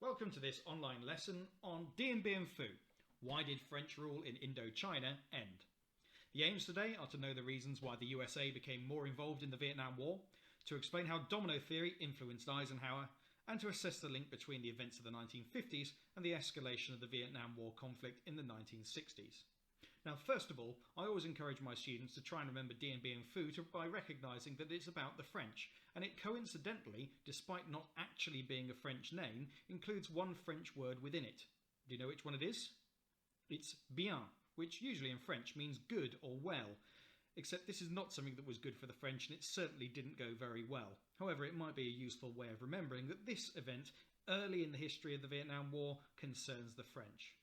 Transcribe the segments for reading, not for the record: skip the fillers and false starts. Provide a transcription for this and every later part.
Welcome to this online lesson on Dien Bien Phu. Why did French rule in Indochina end? The aims today are to know the reasons why the USA became more involved in the Vietnam War, to explain how domino theory influenced Eisenhower, and to assess the link between the events of the 1950s and the escalation of the Vietnam War conflict in the 1960s. Now, first of all, I always encourage my students to try and remember Dien Bien Phu by recognising that it's about the French, and it coincidentally, despite not actually being a French name, includes one French word within it. Do you know which one it is? It's bien, which usually in French means good or well, except this is not something that was good for the French, and it certainly didn't go very well. However, it might be a useful way of remembering that this event, early in the history of the Vietnam War, concerns the French.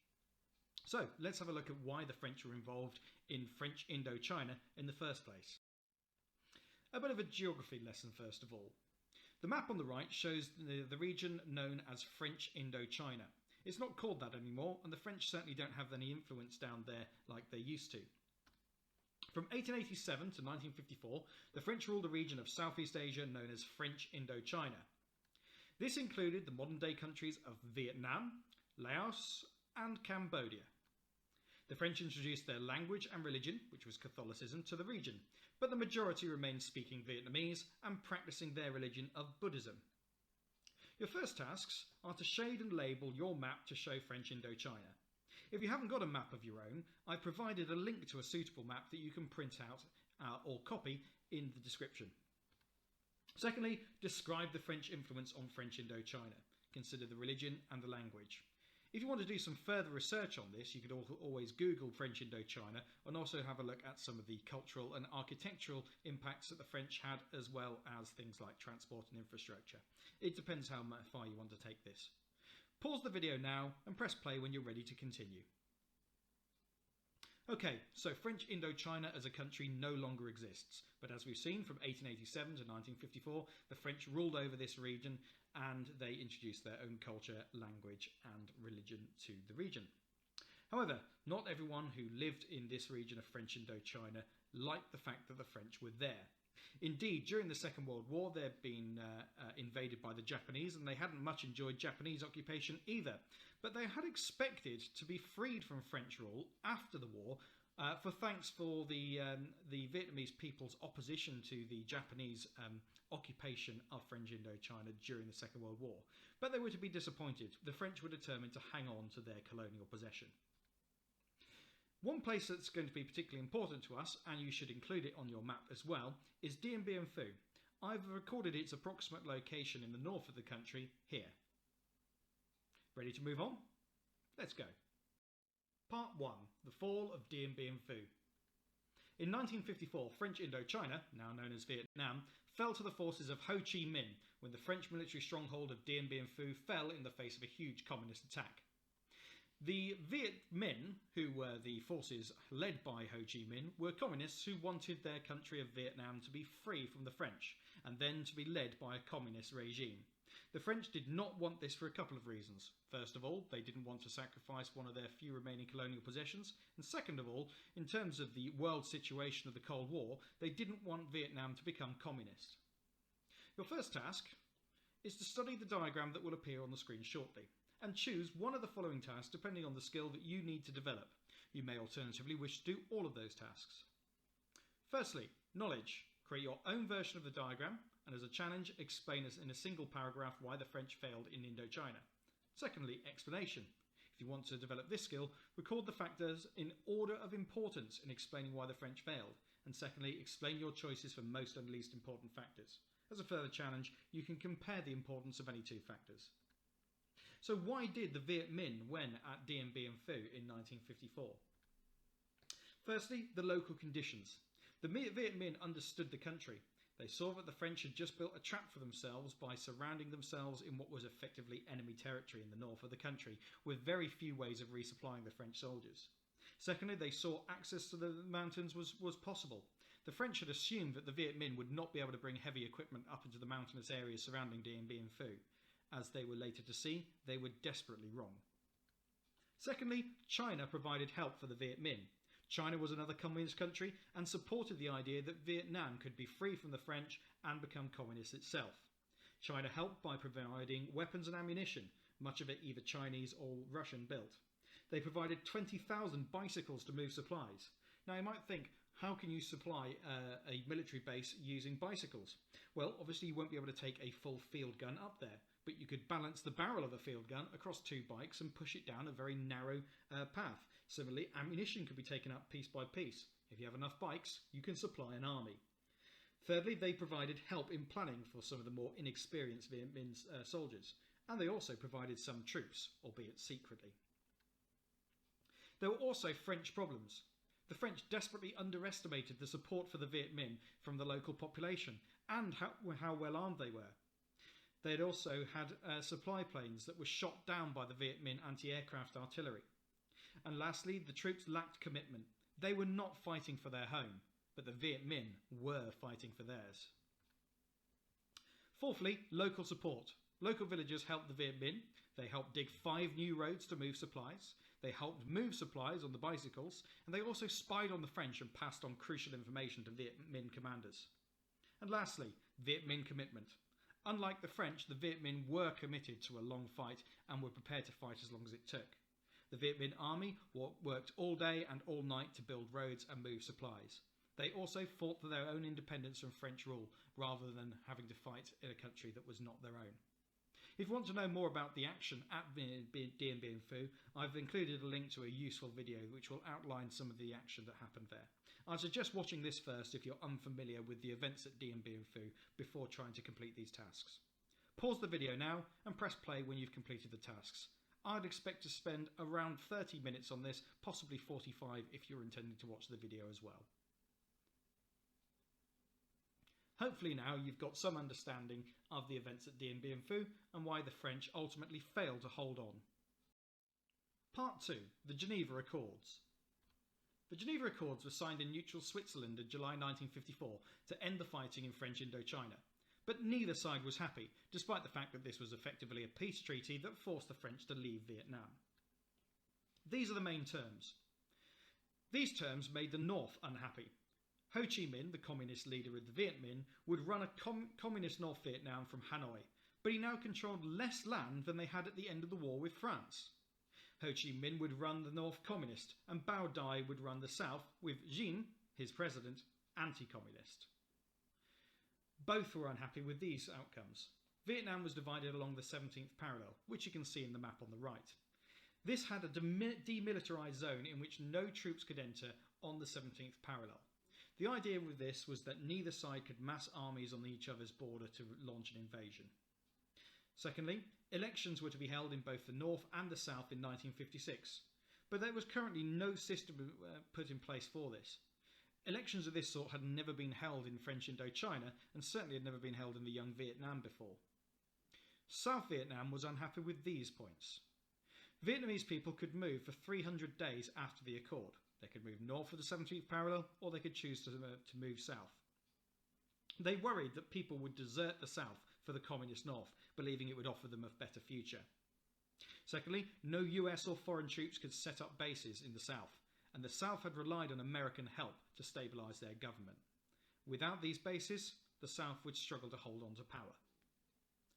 So, let's have a look at why the French were involved in French Indochina in the first place. A bit of a geography lesson first of all. The map on the right shows the region known as French Indochina. It's not called that anymore, and the French certainly don't have any influence down there like they used to. From 1887 to 1954, the French ruled a region of Southeast Asia known as French Indochina. This included the modern-day countries of Vietnam, Laos, and Cambodia. The French introduced their language and religion, which was Catholicism, to the region, but the majority remained speaking Vietnamese and practicing their religion of Buddhism. Your first tasks are to shade and label your map to show French Indochina. If you haven't got a map of your own, I've provided a link to a suitable map that you can print out or copy in the description. Secondly, describe the French influence on French Indochina. Consider the religion and the language. If you want to do some further research on this, you could always Google French Indochina and also have a look at some of the cultural and architectural impacts that the French had, as well as things like transport and infrastructure. It depends how far you want to take this. Pause the video now and press play when you're ready to continue. Okay, so French Indochina as a country no longer exists, but as we've seen from 1887 to 1954, the French ruled over this region and they introduced their own culture, language and religion to the region. However, not everyone who lived in this region of French Indochina liked the fact that the French were there. Indeed, during the Second World War, they'd been invaded by the Japanese, and they hadn't much enjoyed Japanese occupation either. But they had expected to be freed from French rule after the war, thanks for the Vietnamese people's opposition to the Japanese occupation of French Indochina during the Second World War. But they were to be disappointed. The French were determined to hang on to their colonial possession. One place that's going to be particularly important to us, and you should include it on your map as well, is Dien Bien Phu. I've recorded its approximate location in the north of the country here. Ready to move on? Let's go. Part 1. The Fall of Dien Bien Phu. In 1954, French Indochina, now known as Vietnam, fell to the forces of Ho Chi Minh when the French military stronghold of Dien Bien Phu fell in the face of a huge communist attack. The Viet Minh, who were the forces led by Ho Chi Minh, were communists who wanted their country of Vietnam to be free from the French, and then to be led by a communist regime. The French did not want this for a couple of reasons. First of all, they didn't want to sacrifice one of their few remaining colonial possessions, and second of all, in terms of the world situation of the Cold War, they didn't want Vietnam to become communist. Your first task is to study the diagram that will appear on the screen shortly, and choose one of the following tasks depending on the skill that you need to develop. You may alternatively wish to do all of those tasks. Firstly, knowledge. Create your own version of the diagram, and as a challenge, explain in a single paragraph why the French failed in Indochina. Secondly, explanation. If you want to develop this skill, record the factors in order of importance in explaining why the French failed. And secondly, explain your choices for most and least important factors. As a further challenge, you can compare the importance of any two factors. So why did the Viet Minh win at Dien Bien Phu in 1954? Firstly, the local conditions. The Viet Minh understood the country. They saw that the French had just built a trap for themselves by surrounding themselves in what was effectively enemy territory in the north of the country, with very few ways of resupplying the French soldiers. Secondly, they saw access to the mountains was possible. The French had assumed that the Viet Minh would not be able to bring heavy equipment up into the mountainous areas surrounding Dien Bien Phu. As they were later to see, they were desperately wrong. Secondly, China provided help for the Viet Minh. China was another communist country and supported the idea that Vietnam could be free from the French and become communist itself. China helped by providing weapons and ammunition, much of it either Chinese or Russian built. They provided 20,000 bicycles to move supplies. Now you might think, how can you supply a military base using bicycles? Well, obviously you won't be able to take a full field gun up there, but you could balance the barrel of a field gun across two bikes and push it down a very narrow path. Similarly, ammunition could be taken up piece by piece. If you have enough bikes, you can supply an army. Thirdly, they provided help in planning for some of the more inexperienced Viet Minh soldiers, and they also provided some troops, albeit secretly. There were also French problems. The French desperately underestimated the support for the Viet Minh from the local population and how well armed they were. They had also had supply planes that were shot down by the Viet Minh anti-aircraft artillery. And lastly, the troops lacked commitment. They were not fighting for their home, but the Viet Minh were fighting for theirs. Fourthly, local support. Local villagers helped the Viet Minh. They helped dig 5 new roads to move supplies. They helped move supplies on the bicycles, and they also spied on the French and passed on crucial information to Viet Minh commanders. And lastly, Viet Minh commitment. Unlike the French, the Viet Minh were committed to a long fight and were prepared to fight as long as it took. The Viet Minh army worked all day and all night to build roads and move supplies. They also fought for their own independence from French rule, rather than having to fight in a country that was not their own. If you want to know more about the action at Dien Bien Phu, I've included a link to a useful video which will outline some of the action that happened there. I suggest watching this first if you're unfamiliar with the events at Dien Bien Phu before trying to complete these tasks. Pause the video now and press play when you've completed the tasks. I'd expect to spend around 30 minutes on this, possibly 45 if you're intending to watch the video as well. Hopefully now you've got some understanding of the events at Dien Bien Phu and why the French ultimately failed to hold on. Part 2. The Geneva Accords. The Geneva Accords were signed in neutral Switzerland in July 1954 to end the fighting in French Indochina. But neither side was happy, despite the fact that this was effectively a peace treaty that forced the French to leave Vietnam. These are the main terms. These terms made the North unhappy. Ho Chi Minh, the communist leader of the Viet Minh, would run a communist North Vietnam from Hanoi, but he now controlled less land than they had at the end of the war with France. Ho Chi Minh would run the North communist, and Bao Dai would run the South, with Dinh, his president, anti-communist. Both were unhappy with these outcomes. Vietnam was divided along the 17th parallel, which you can see in the map on the right. This had a demilitarised zone in which no troops could enter on the 17th parallel. The idea with this was that neither side could mass armies on each other's border to launch an invasion. Secondly, elections were to be held in both the North and the South in 1956, but there was currently no system put in place for this. Elections of this sort had never been held in French Indochina and certainly had never been held in the young Vietnam before. South Vietnam was unhappy with these points. Vietnamese people could move for 300 days after the accord. They could move north of the 17th parallel, or they could choose to move south. They worried that people would desert the south for the communist north, believing it would offer them a better future. Secondly, no US or foreign troops could set up bases in the south, and the south had relied on American help to stabilise their government. Without these bases, the south would struggle to hold on to power.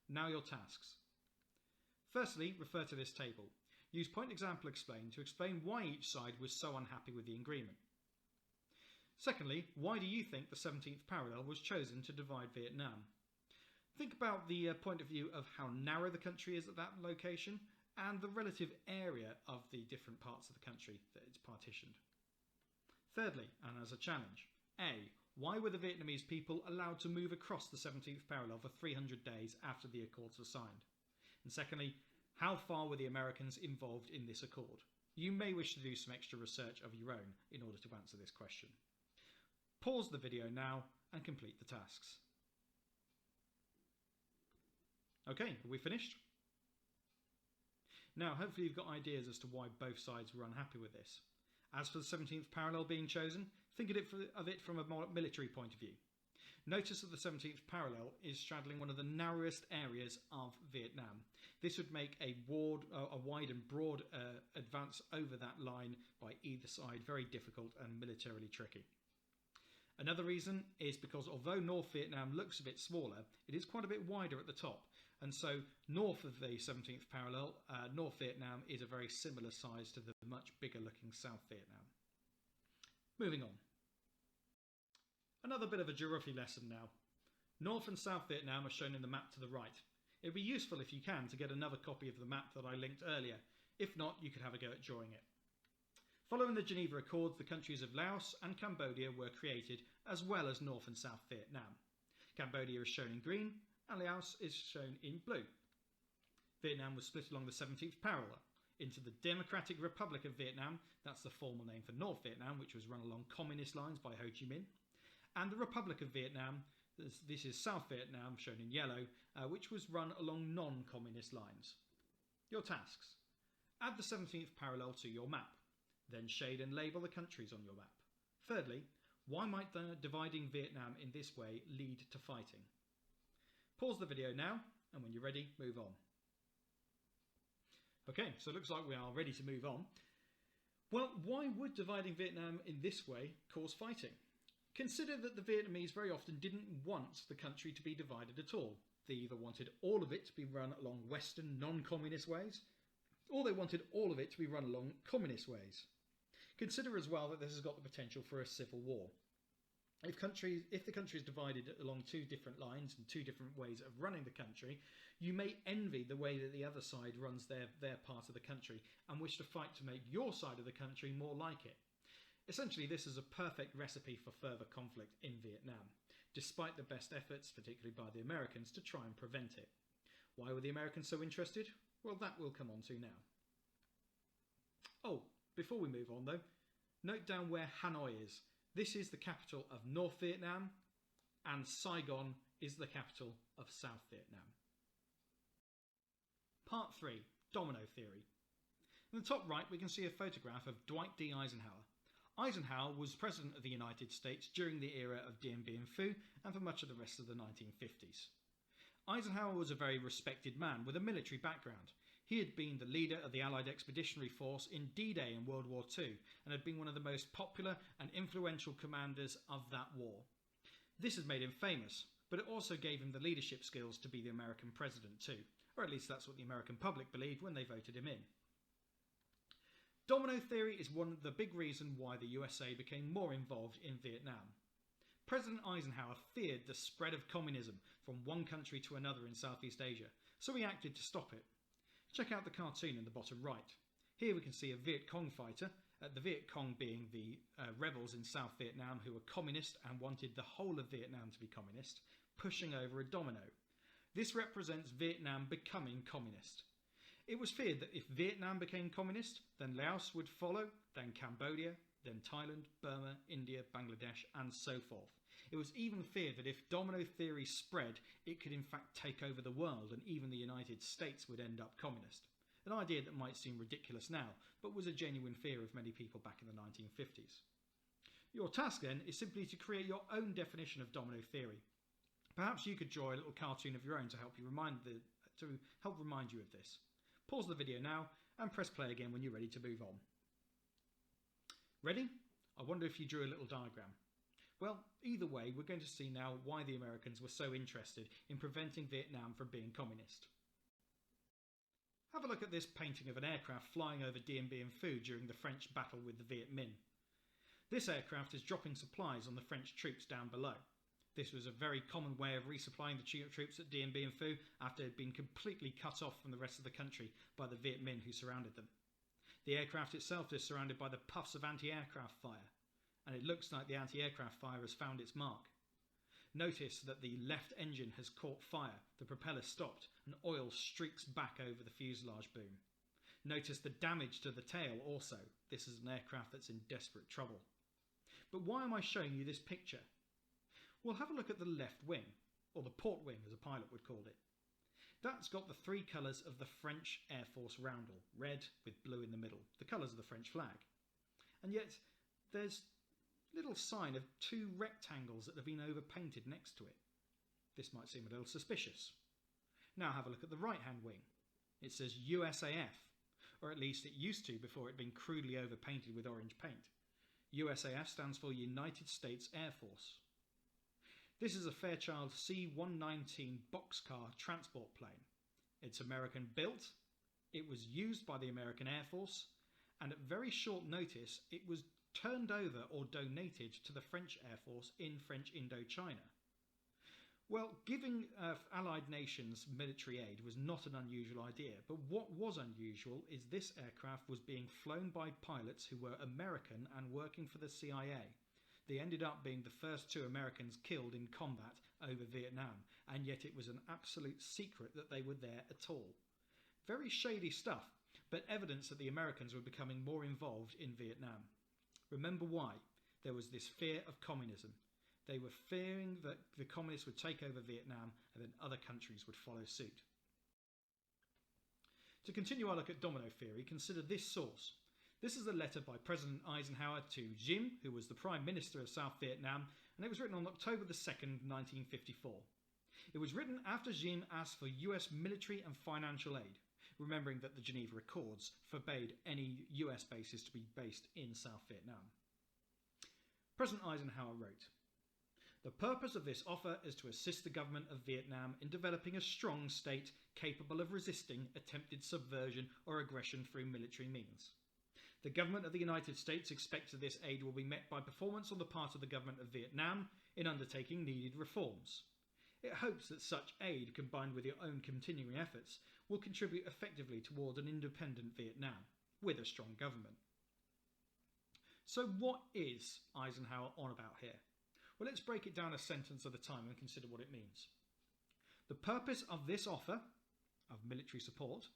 Now your tasks. Firstly, refer to this table. Use point example explain to explain why each side was so unhappy with the agreement. Secondly, why do you think the 17th parallel was chosen to divide Vietnam? Think about the point of view of how narrow the country is at that location and the relative area of the different parts of the country that it's partitioned. Thirdly, and as a challenge, A. Why were the Vietnamese people allowed to move across the 17th parallel for 300 days after the accords were signed? And secondly, how far were the Americans involved in this accord? You may wish to do some extra research of your own in order to answer this question. Pause the video now and complete the tasks. Okay, are we finished? Now, hopefully you've got ideas as to why both sides were unhappy with this. As for the 17th parallel being chosen, think of it from a military point of view. Notice that the 17th parallel is straddling one of the narrowest areas of Vietnam. This would make a wide and broad advance over that line by either side very difficult and militarily tricky. Another reason is because although North Vietnam looks a bit smaller, it is quite a bit wider at the top. And so north of the 17th parallel, North Vietnam is a very similar size to the much bigger looking South Vietnam. Moving on. Another bit of a geography lesson now. North and South Vietnam are shown in the map to the right. It would be useful if you can to get another copy of the map that I linked earlier. If not, you could have a go at drawing it. Following the Geneva Accords, the countries of Laos and Cambodia were created, as well as North and South Vietnam. Cambodia is shown in green, and Laos is shown in blue. Vietnam was split along the 17th parallel into the Democratic Republic of Vietnam, that's the formal name for North Vietnam, which was run along communist lines by Ho Chi Minh, and the Republic of Vietnam, this is South Vietnam, shown in yellow, which was run along non-communist lines. Your tasks. Add the 17th parallel to your map. Then shade and label the countries on your map. Thirdly, why might dividing Vietnam in this way lead to fighting? Pause the video now, and when you're ready, move on. Okay, so it looks like we are ready to move on. Well, why would dividing Vietnam in this way cause fighting? Consider that the Vietnamese very often didn't want the country to be divided at all. They either wanted all of it to be run along Western non-communist ways, or they wanted all of it to be run along communist ways. Consider as well that this has got the potential for a civil war. If the country is divided along two different lines and two different ways of running the country, you may envy the way that the other side runs their part of the country and wish to fight to make your side of the country more like it. Essentially, this is a perfect recipe for further conflict in Vietnam, despite the best efforts, particularly by the Americans, to try and prevent it. Why were the Americans so interested? Well, that we'll come on to now. Oh, before we move on though, note down where Hanoi is. This is the capital of North Vietnam, and Saigon is the capital of South Vietnam. Part 3. Domino Theory. In the top right we can see a photograph of Dwight D. Eisenhower. Eisenhower was President of the United States during the era of Dien Bien Phu and for much of the rest of the 1950s. Eisenhower was a very respected man with a military background. He had been the leader of the Allied Expeditionary Force in D-Day in World War II and had been one of the most popular and influential commanders of that war. This has made him famous, but it also gave him the leadership skills to be the American president too, or at least that's what the American public believed when they voted him in. Domino theory is one of the big reasons why the USA became more involved in Vietnam. President Eisenhower feared the spread of communism from one country to another in Southeast Asia, so he acted to stop it. Check out the cartoon in the bottom right. Here we can see a Viet Cong fighter, the Viet Cong being the rebels in South Vietnam who were communist and wanted the whole of Vietnam to be communist, pushing over a domino. This represents Vietnam becoming communist. It was feared that if Vietnam became communist, then Laos would follow, then Cambodia, then Thailand, Burma, India, Bangladesh, and so forth. It was even feared that if domino theory spread, it could in fact take over the world and even the United States would end up communist. An idea that might seem ridiculous now, but was a genuine fear of many people back in the 1950s. Your task then is simply to create your own definition of domino theory. Perhaps you could draw a little cartoon of your own to help remind you of this. Pause the video now and press play again when you're ready to move on. Ready? I wonder if you drew a little diagram. Well, either way, we're going to see now why the Americans were so interested in preventing Vietnam from being communist. Have a look at this painting of an aircraft flying over Dien Bien Phu during the French battle with the Viet Minh. This aircraft is dropping supplies on the French troops down below. This was a very common way of resupplying the troops at Dien Bien Phu after they had been completely cut off from the rest of the country by the Viet Minh who surrounded them. The aircraft itself is surrounded by the puffs of anti-aircraft fire, and it looks like the anti-aircraft fire has found its mark. Notice that the left engine has caught fire, the propeller stopped, and oil streaks back over the fuselage boom. Notice the damage to the tail also. This is an aircraft that's in desperate trouble. But why am I showing you this picture? Well, have a look at the left wing, or the port wing as a pilot would call it. That's got the three colours of the French Air Force roundel, red with blue in the middle, the colours of the French flag. And yet there's little sign of two rectangles that have been overpainted next to it. This might seem a little suspicious. Now have a look at the right hand wing. It says USAF, or at least it used to before it had been crudely overpainted with orange paint. USAF stands for United States Air Force. This is a Fairchild C-119 boxcar transport plane. It's American built, it was used by the American Air Force, and at very short notice it was turned over or donated to the French Air Force in French Indochina. Well, giving Allied nations military aid was not an unusual idea, but what was unusual is this aircraft was being flown by pilots who were American and working for the CIA. They ended up being the first 2 Americans killed in combat over Vietnam, and yet it was an absolute secret that they were there at all. Very shady stuff, but evidence that the Americans were becoming more involved in Vietnam. Remember why? There was this fear of communism. They were fearing that the communists would take over Vietnam and then other countries would follow suit. To continue our look at domino theory, consider this source. This is a letter by President Eisenhower to Diem, who was the Prime Minister of South Vietnam, and it was written on October the 2nd, 1954. It was written after Diem asked for US military and financial aid, remembering that the Geneva Accords forbade any US bases to be based in South Vietnam. President Eisenhower wrote, "The purpose of this offer is to assist the government of Vietnam in developing a strong state capable of resisting attempted subversion or aggression through military means. The government of the United States expects that this aid will be met by performance on the part of the government of Vietnam in undertaking needed reforms. It hopes that such aid, combined with your own continuing efforts, will contribute effectively toward an independent Vietnam, with a strong government." So what is Eisenhower on about here? Well, let's break it down a sentence at a time and consider what it means. The purpose of this offer of military support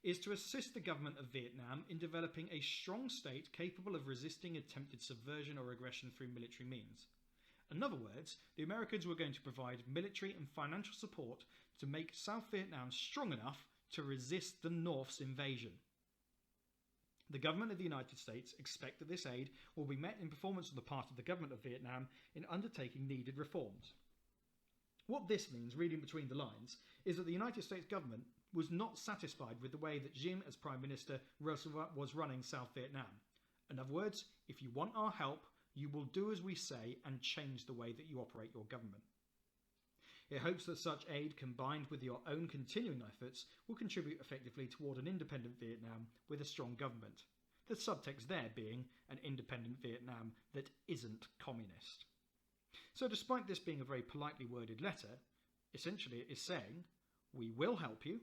is to assist the government of Vietnam in developing a strong state capable of resisting attempted subversion or aggression through military means. In other words, the Americans were going to provide military and financial support to make South Vietnam strong enough to resist the North's invasion. The government of the United States expect that this aid will be met in performance on the part of the government of Vietnam in undertaking needed reforms. What this means, reading between the lines, is that the United States government was not satisfied with the way that Diem, as Prime Minister, was running South Vietnam. In other words, if you want our help, you will do as we say and change the way that you operate your government. It hopes that such aid, combined with your own continuing efforts, will contribute effectively toward an independent Vietnam with a strong government. The subtext there being an independent Vietnam that isn't communist. So despite this being a very politely worded letter, essentially it is saying, we will help you,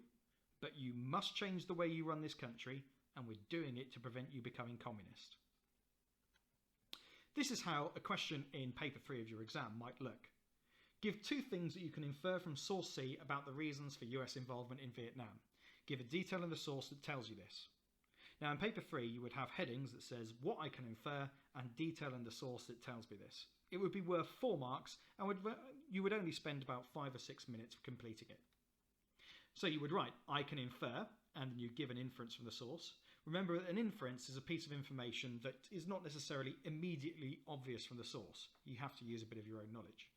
but you must change the way you run this country, and we're doing it to prevent you becoming communist. This is how a question in paper 3 of your exam might look. Give 2 things that you can infer from source C about the reasons for US involvement in Vietnam. Give a detail in the source that tells you this. Now in paper 3 you would have headings that says what I can infer and detail in the source that tells me this. It would be worth 4 marks and you would only spend about 5 or 6 minutes completing it. So you would write I can infer and then you give an inference from the source. Remember that an inference is a piece of information that is not necessarily immediately obvious from the source. You have to use a bit of your own knowledge.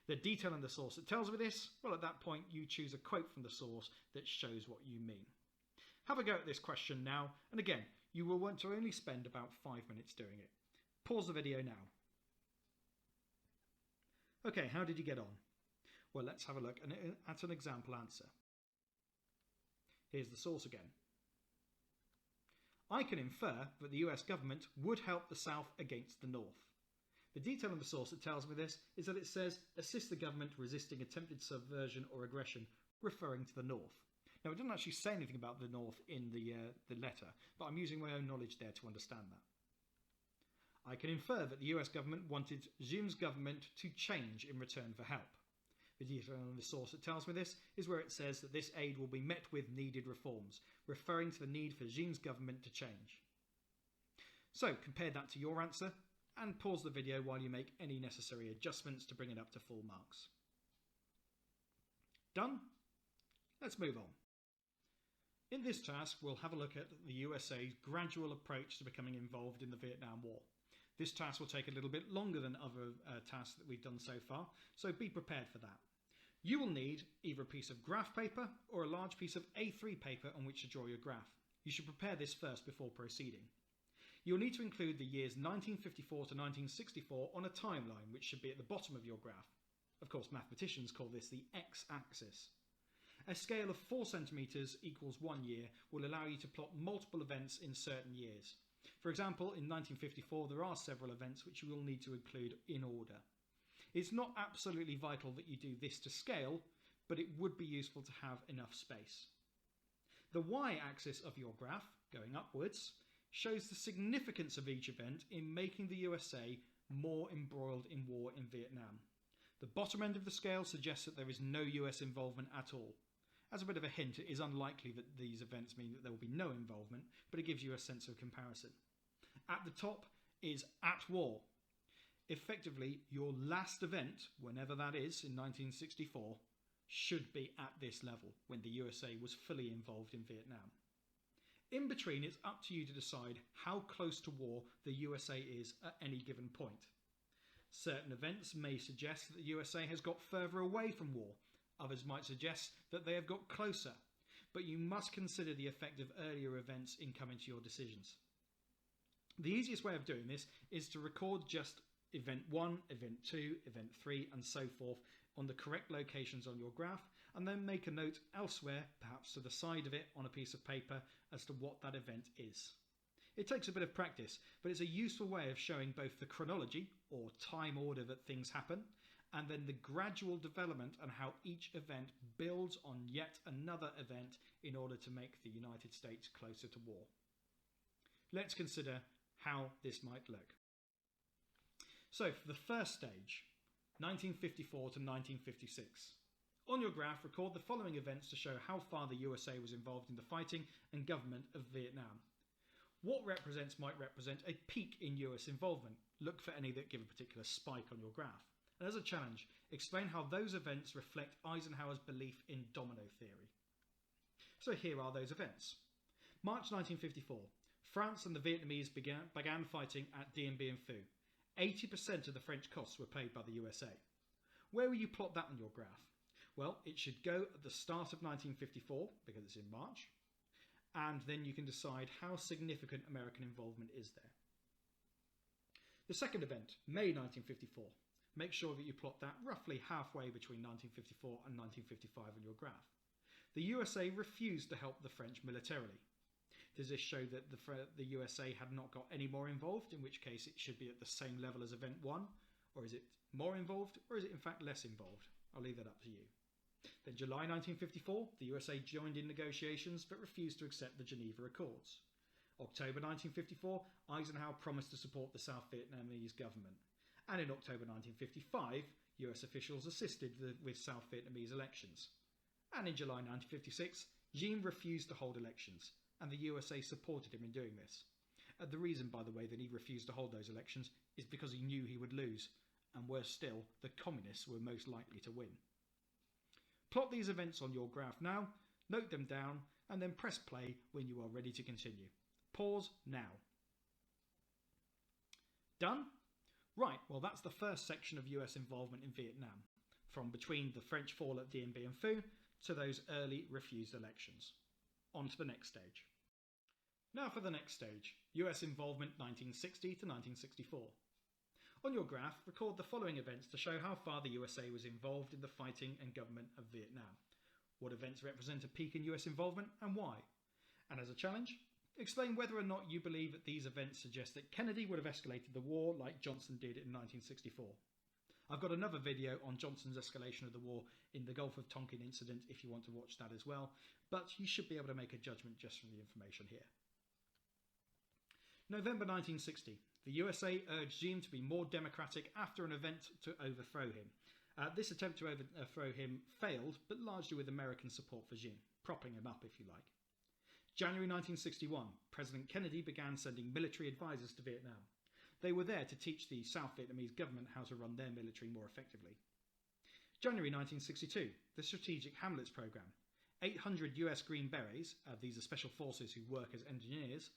The detail in the source that tells me this, well at that point you choose a quote from the source that shows what you mean. Have a go at this question now, and again, you will want to only spend about 5 minutes doing it. Pause the video now. Okay, how did you get on? Well, let's have a look at an example answer. Here's the source again. I can infer that the US government would help the South against the North. The detail in the source that tells me this is that it says, assist the government resisting attempted subversion or aggression, referring to the North. Now, it doesn't actually say anything about the North in the letter, but I'm using my own knowledge there to understand that. I can infer that the US government wanted Diem's government to change in return for help. The detail in the source that tells me this is where it says that this aid will be met with needed reforms, referring to the need for Diem's government to change. So, compare that to your answer, and pause the video while you make any necessary adjustments to bring it up to full marks. Done? Let's move on. In this task, we'll have a look at the USA's gradual approach to becoming involved in the Vietnam War. This task will take a little bit longer than other tasks that we've done so far, so be prepared for that. You will need either a piece of graph paper or a large piece of A3 paper on which to draw your graph. You should prepare this first before proceeding. You'll need to include the years 1954 to 1964 on a timeline, which should be at the bottom of your graph. Of course, mathematicians call this the x-axis. A scale of 4 centimetres equals 1 year will allow you to plot multiple events in certain years. For example, in 1954 there are several events which you will need to include in order. It's not absolutely vital that you do this to scale, but it would be useful to have enough space. The y-axis of your graph, going upwards, shows the significance of each event in making the USA more embroiled in war in Vietnam. The bottom end of the scale suggests that there is no US involvement at all. As a bit of a hint, it is unlikely that these events mean that there will be no involvement, but it gives you a sense of comparison. At the top is at war. Effectively, your last event, whenever that is, in 1964, should be at this level, when the USA was fully involved in Vietnam. In between, it's up to you to decide how close to war the USA is at any given point. Certain events may suggest that the USA has got further away from war. Others might suggest that they have got closer, but you must consider the effect of earlier events in coming to your decisions. The easiest way of doing this is to record just event 1, event 2, event 3 and so forth on the correct locations on your graph, and then make a note elsewhere, perhaps to the side of it on a piece of paper, as to what that event is. It takes a bit of practice, but it's a useful way of showing both the chronology, or time order that things happen, and then the gradual development and how each event builds on yet another event in order to make the United States closer to war. Let's consider how this might look. So for the first stage, 1954 to 1956. On your graph, record the following events to show how far the USA was involved in the fighting and government of Vietnam. What represents might represent a peak in US involvement. Look for any that give a particular spike on your graph. And as a challenge, explain how those events reflect Eisenhower's belief in domino theory. So here are those events. March 1954. France and the Vietnamese began fighting at Dien Bien Phu. 80% of the French costs were paid by the USA. Where will you plot that on your graph? Well, it should go at the start of 1954, because it's in March, and then you can decide how significant American involvement is there. The second event, May 1954. Make sure that you plot that roughly halfway between 1954 and 1955 on your graph. The USA refused to help the French militarily. Does this show that the USA had not got any more involved, in which case it should be at the same level as event 1? Or is it more involved, or is it in fact less involved? I'll leave that up to you. Then July 1954, the USA joined in negotiations but refused to accept the Geneva Accords. October 1954, Eisenhower promised to support the South Vietnamese government. And in October 1955, US officials assisted with South Vietnamese elections. And in July 1956, Dien refused to hold elections, and the USA supported him in doing this. The reason, by the way, that he refused to hold those elections is because he knew he would lose, and worse still, the communists were most likely to win. Plot these events on your graph now, note them down, and then press play when you are ready to continue. Pause now. Done? Right, well that's the first section of US involvement in Vietnam, from between the French fall at Dien Bien Phu to those early refused elections. On to the next stage. Now for the next stage, US involvement 1960 to 1964. On your graph, record the following events to show how far the USA was involved in the fighting and government of Vietnam. What events represent a peak in US involvement and why? And as a challenge, explain whether or not you believe that these events suggest that Kennedy would have escalated the war like Johnson did in 1964. I've got another video on Johnson's escalation of the war in the Gulf of Tonkin incident if you want to watch that as well, but you should be able to make a judgment just from the information here. November 1960. The USA urged Dien to be more democratic after an event to overthrow him. This attempt to overthrow him failed, but largely with American support for Dien, propping him up if you like. January 1961, President Kennedy began sending military advisors to Vietnam. They were there to teach the South Vietnamese government how to run their military more effectively. January 1962, the Strategic Hamlets Program. 800 US Green Berets, these are special forces who work as engineers,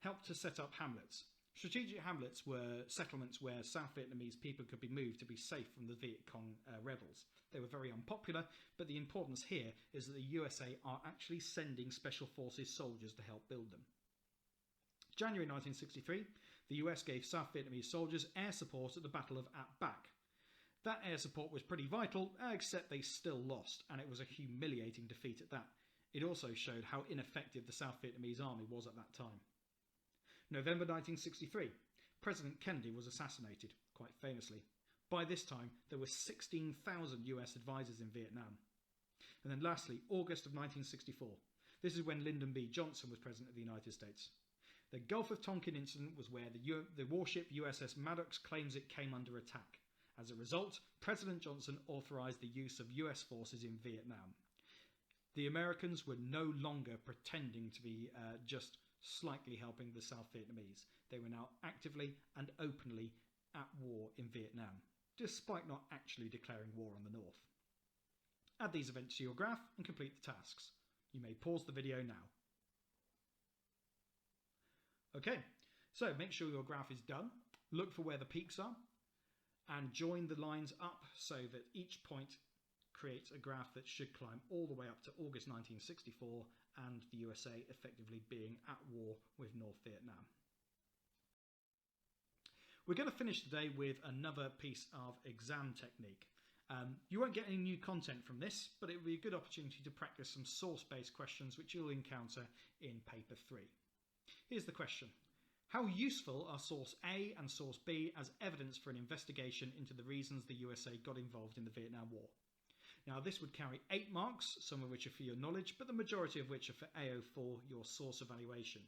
helped to set up hamlets. Strategic hamlets were settlements where South Vietnamese people could be moved to be safe from the Viet Cong rebels. They were very unpopular, but the importance here is that the USA are actually sending special forces soldiers to help build them. January 1963, the US gave South Vietnamese soldiers air support at the Battle of Ap Bac. That air support was pretty vital, except they still lost, and it was a humiliating defeat at that. It also showed how ineffective the South Vietnamese army was at that time. November 1963, President Kennedy was assassinated, quite famously. By this time, there were 16,000 US advisors in Vietnam. And then lastly, August of 1964. This is when Lyndon B. Johnson was President of the United States. The Gulf of Tonkin incident was where the warship USS Maddox claims it came under attack. As a result, President Johnson authorized the use of US forces in Vietnam. The Americans were no longer pretending to be just slightly helping the South Vietnamese. They were now actively and openly at war in Vietnam, despite not actually declaring war on the North. Add these events to your graph and complete the tasks. You may pause the video now. Okay, so make sure your graph is done. Look for where the peaks are and join the lines up so that each point creates a graph that should climb all the way up to August 1964 and the USA effectively being at war with North Vietnam. We're going to finish today with another piece of exam technique. You won't get any new content from this, but it will be a good opportunity to practice some source-based questions which you'll encounter in paper 3. Here's the question. How useful are source A and source B as evidence for an investigation into the reasons the USA got involved in the Vietnam War? Now this would carry 8 marks, some of which are for your knowledge, but the majority of which are for AO4, your source evaluation.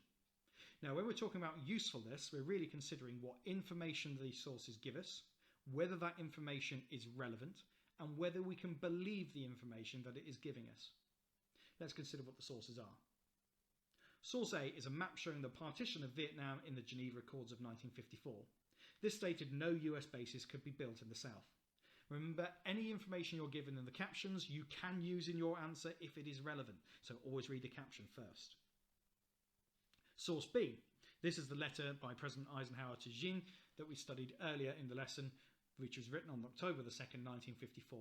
Now when we're talking about usefulness, we're really considering what information these sources give us, whether that information is relevant, and whether we can believe the information that it is giving us. Let's consider what the sources are. Source A is a map showing the partition of Vietnam in the Geneva Accords of 1954. This stated no US bases could be built in the south. Remember, any information you're given in the captions you can use in your answer if it is relevant, so always read the caption first. Source B. This is the letter by President Eisenhower to Dien that we studied earlier in the lesson, which was written on October the 2nd, 1954.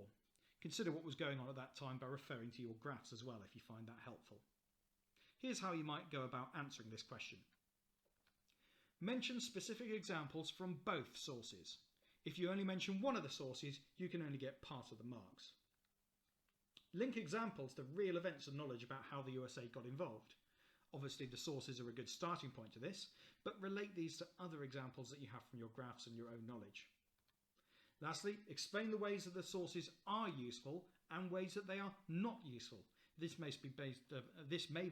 Consider what was going on at that time by referring to your graphs as well if you find that helpful. Here's how you might go about answering this question. Mention specific examples from both sources. If you only mention one of the sources, you can only get part of the marks. Link examples to real events and knowledge about how the USA got involved. Obviously, the sources are a good starting point to this, but relate these to other examples that you have from your graphs and your own knowledge. Lastly, explain the ways that the sources are useful and ways that they are not useful. This may be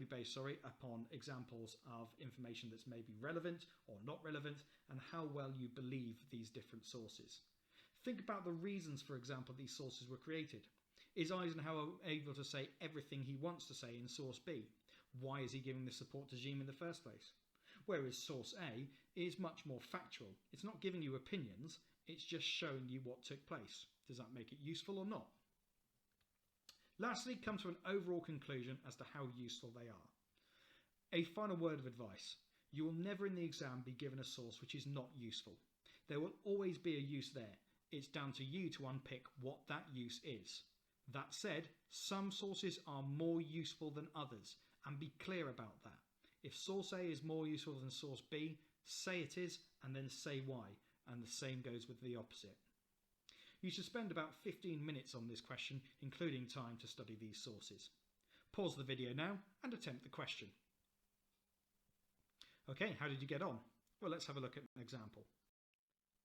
based upon examples of information that's maybe relevant or not relevant and how well you believe these different sources. Think about the reasons, for example, these sources were created. Is Eisenhower able to say everything he wants to say in source B? Why is he giving the support to Dien in the first place? Whereas source A is much more factual. It's not giving you opinions, it's just showing you what took place. Does that make it useful or not? Lastly, come to an overall conclusion as to how useful they are. A final word of advice. You will never in the exam be given a source which is not useful. There will always be a use there. It's down to you to unpick what that use is. That said, some sources are more useful than others, and be clear about that. If source A is more useful than source B, say it is and then say why, and the same goes with the opposite. You should spend about 15 minutes on this question, including time to study these sources. Pause the video now and attempt the question. Okay, how did you get on? Well, let's have a look at an example.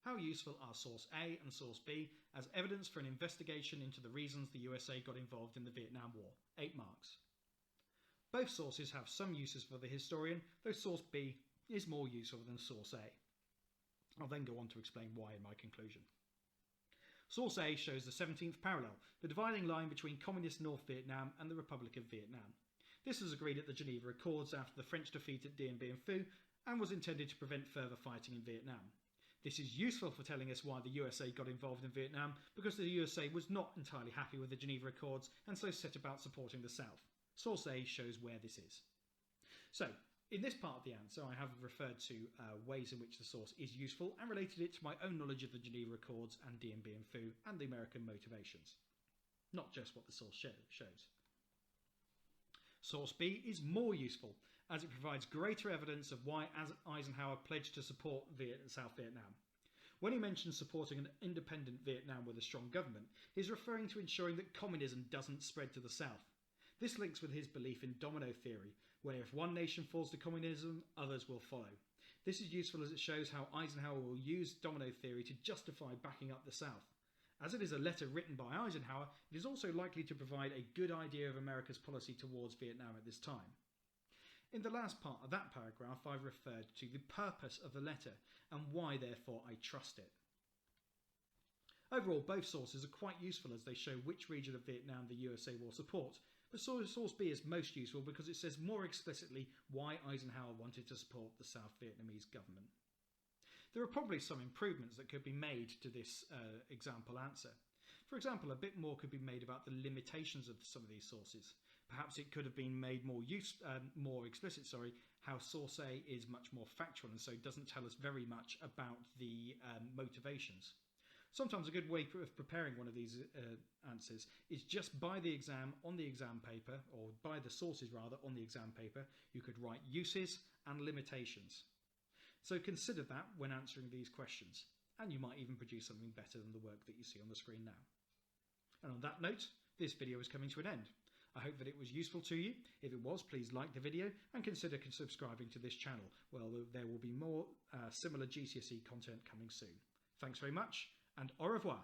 How useful are source A and source B as evidence for an investigation into the reasons the USA got involved in the Vietnam War? 8 marks. Both sources have some uses for the historian, though source B is more useful than source A. I'll then go on to explain why in my conclusion. Source A shows the 17th parallel, the dividing line between communist North Vietnam and the Republic of Vietnam. This was agreed at the Geneva Accords after the French defeat at Dien Bien Phu and was intended to prevent further fighting in Vietnam. This is useful for telling us why the USA got involved in Vietnam, because the USA was not entirely happy with the Geneva Accords and so set about supporting the South. Source A shows where this is. So, in this part of the answer, I have referred to ways in which the source is useful and related it to my own knowledge of the Geneva Accords and Dien Bien Phu and the American motivations, not just what the source shows. Source B is more useful, as it provides greater evidence of why Eisenhower pledged to support South Vietnam. When he mentions supporting an independent Vietnam with a strong government, he's referring to ensuring that communism doesn't spread to the south. This links with his belief in domino theory, where if one nation falls to communism, others will follow. This is useful as it shows how Eisenhower will use domino theory to justify backing up the South. As it is a letter written by Eisenhower, it is also likely to provide a good idea of America's policy towards Vietnam at this time. In the last part of that paragraph, I've referred to the purpose of the letter and why, therefore, I trust it. Overall, both sources are quite useful as they show which region of Vietnam the USA will support, but source B is most useful because it says more explicitly why Eisenhower wanted to support the South Vietnamese government. There are probably some improvements that could be made to this example answer. For example, a bit more could be made about the limitations of some of these sources. Perhaps it could have been made more explicit, how source A is much more factual and so doesn't tell us very much about the motivations. Sometimes a good way of preparing one of these answers is just by the exam on the exam paper, or by the sources rather on the exam paper, you could write uses and limitations. So consider that when answering these questions, and you might even produce something better than the work that you see on the screen now. And on that note, this video is coming to an end. I hope that it was useful to you. If it was, please like the video and consider subscribing to this channel. Well, there will be more similar GCSE content coming soon. Thanks very much, and au revoir.